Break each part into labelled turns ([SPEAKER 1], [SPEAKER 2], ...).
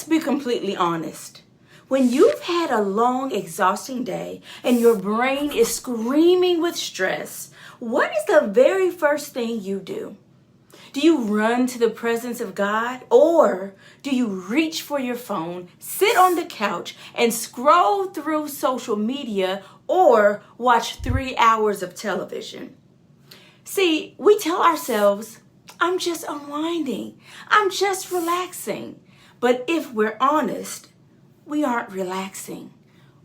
[SPEAKER 1] Let's be completely honest. When you've had a long, exhausting day and your brain is screaming with stress, what is the very first thing you do? Do you run to the presence of God, or do you reach for your phone, sit on the couch, and scroll through social media or watch 3 hours of television? See, we tell ourselves, I'm just unwinding, I'm just relaxing. But if we're honest, we aren't relaxing,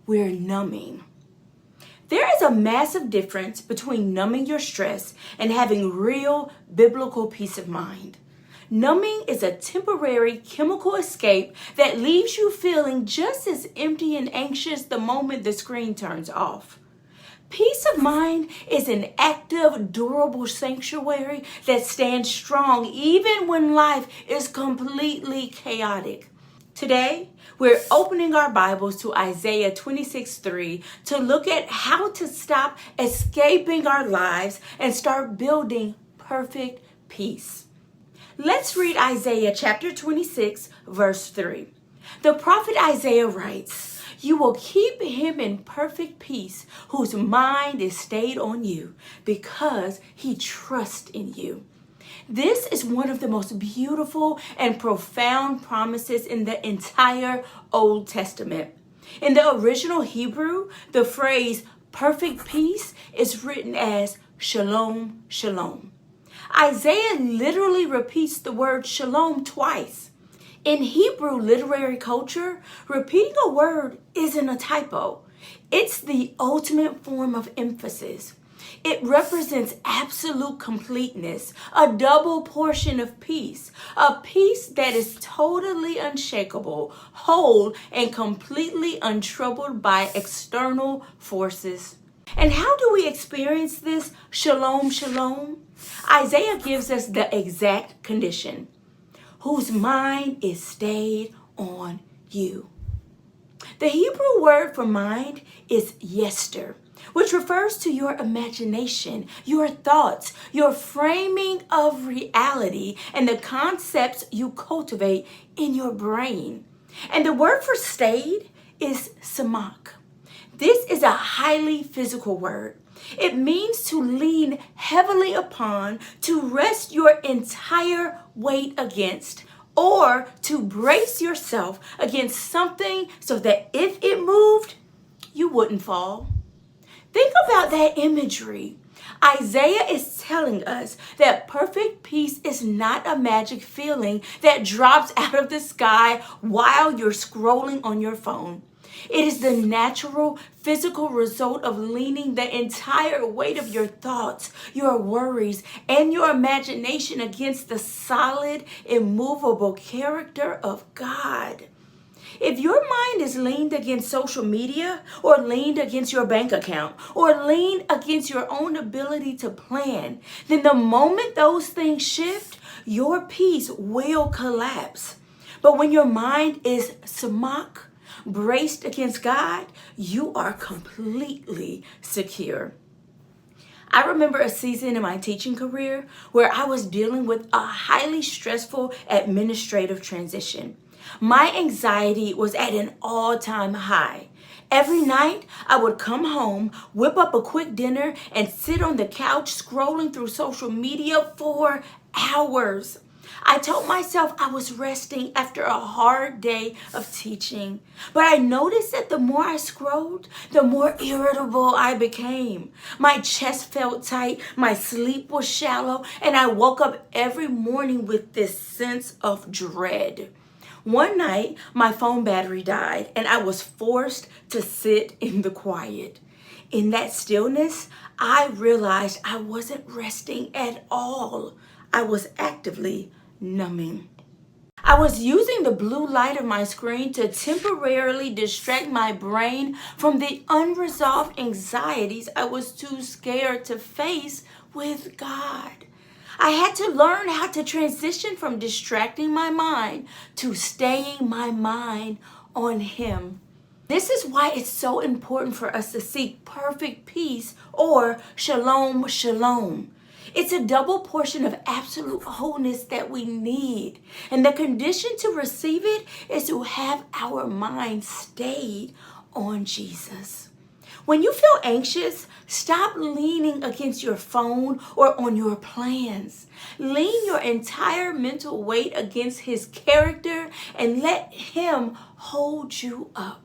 [SPEAKER 1] we're numbing. There is a massive difference between numbing your stress and having real biblical peace of mind. Numbing is a temporary chemical escape that leaves you feeling just as empty and anxious the moment the screen turns off. Peace of mind is an active, durable sanctuary that stands strong even when life is completely chaotic. Today, we're opening our Bibles to Isaiah 26:3 to look at how to stop escaping our lives and start building perfect peace. Let's read Isaiah chapter 26, verse 3. The prophet Isaiah writes, "You will keep him in perfect peace whose mind is stayed on you because he trusts in you." This is one of the most beautiful and profound promises in the entire Old Testament. In the original Hebrew, the phrase perfect peace is written as shalom, shalom. Isaiah literally repeats the word shalom twice. In Hebrew literary culture, repeating a word isn't a typo. It's the ultimate form of emphasis. It represents absolute completeness, a double portion of peace, a peace that is totally unshakable, whole, and completely untroubled by external forces. And how do we experience this shalom, shalom? Isaiah gives us the exact condition: whose mind is stayed on you. The Hebrew word for mind is yester, which refers to your imagination, your thoughts, your framing of reality, and the concepts you cultivate in your brain. And the word for stayed is samak. This is a highly physical word. It means to lean heavily upon, to rest your entire weight against, or to brace yourself against something so that if it moved, you wouldn't fall. Think about that imagery. Isaiah is telling us that perfect peace is not a magic feeling that drops out of the sky while you're scrolling on your phone. It is the natural physical result of leaning the entire weight of your thoughts, your worries, and your imagination against the solid, immovable character of God. If your mind is leaned against social media, or leaned against your bank account, or leaned against your own ability to plan, then the moment those things shift, your peace will collapse. But when your mind is samak, braced against God, you are completely secure. I remember a season in my teaching career where I was dealing with a highly stressful administrative transition. My anxiety was at an all-time high. Every night, I would come home, whip up a quick dinner, and sit on the couch scrolling through social media for hours. I told myself I was resting after a hard day of teaching, but I noticed that the more I scrolled, the more irritable I became. My chest felt tight, my sleep was shallow, and I woke up every morning with this sense of dread. One night, my phone battery died, and I was forced to sit in the quiet. In that stillness, I realized I wasn't resting at all. I was actively numbing. I was using the blue light of my screen to temporarily distract my brain from the unresolved anxieties I was too scared to face with God. I had to learn how to transition from distracting my mind to staying my mind on Him. This is why it's so important for us to seek perfect peace, or shalom, shalom. It's a double portion of absolute wholeness that we need. And the condition to receive it is to have our mind stayed on Jesus. When you feel anxious, stop leaning against your phone or on your plans. Lean your entire mental weight against his character and let him hold you up.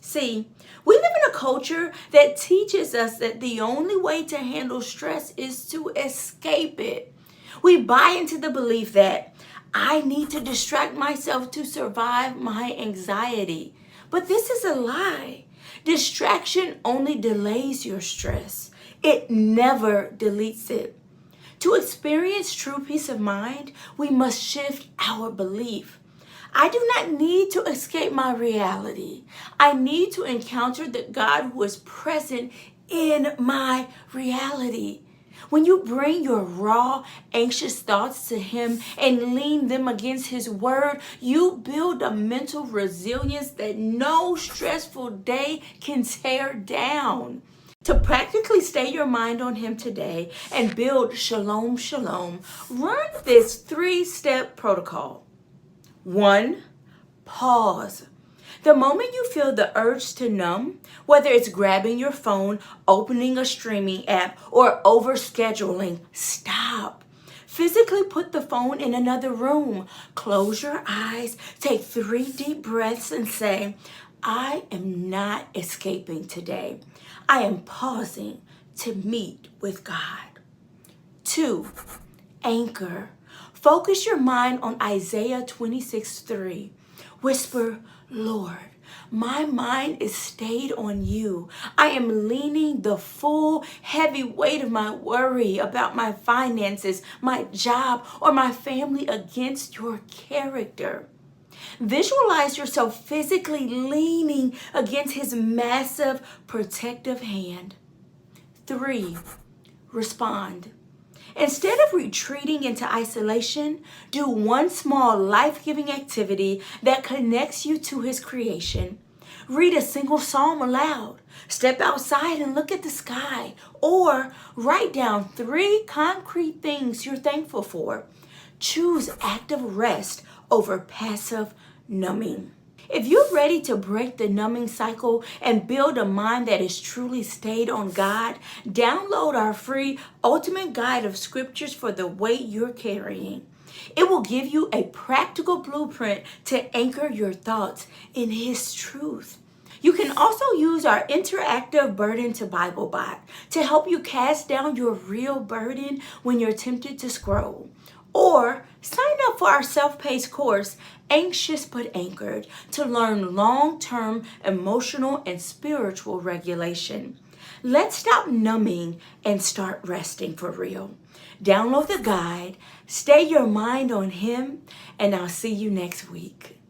[SPEAKER 1] See, we live in a culture that teaches us that the only way to handle stress is to escape it. We buy into the belief that I need to distract myself to survive my anxiety. But this is a lie. Distraction only delays your stress. It never deletes it. To experience true peace of mind, we must shift our belief. I do not need to escape my reality. I need to encounter the God who is present in my reality. When you bring your raw, anxious thoughts to him and lean them against his word, you build a mental resilience that no stressful day can tear down. To practically stay your mind on him today and build shalom, shalom, run this 3-step protocol. 1, pause. The moment you feel the urge to numb, whether it's grabbing your phone, opening a streaming app, or overscheduling, stop. Physically put the phone in another room. Close your eyes, take 3 deep breaths and say, I am not escaping today. I am pausing to meet with God. 2, anchor. Focus your mind on Isaiah 26:3. Whisper, Lord, my mind is stayed on you. I am leaning the full, heavy weight of my worry about my finances, my job, or my family against your character. Visualize yourself physically leaning against his massive protective hand. 3, respond. Instead of retreating into isolation, do one small life-giving activity that connects you to his creation. Read a single psalm aloud. Step outside and look at the sky. Or write down 3 concrete things you're thankful for. Choose active rest over passive numbing. If you're ready to break the numbing cycle and build a mind that is truly stayed on God, download our free Ultimate Guide of Scriptures for the weight you're carrying. It will give you a practical blueprint to anchor your thoughts in His truth. You can also use our interactive Burden to Bible bot to help you cast down your real burden when you're tempted to scroll. Or sign up for our self-paced course, Anxious but Anchored, to learn long-term emotional and spiritual regulation. Let's stop numbing and start resting for real. Download the guide, stay your mind on Him, and I'll see you next week.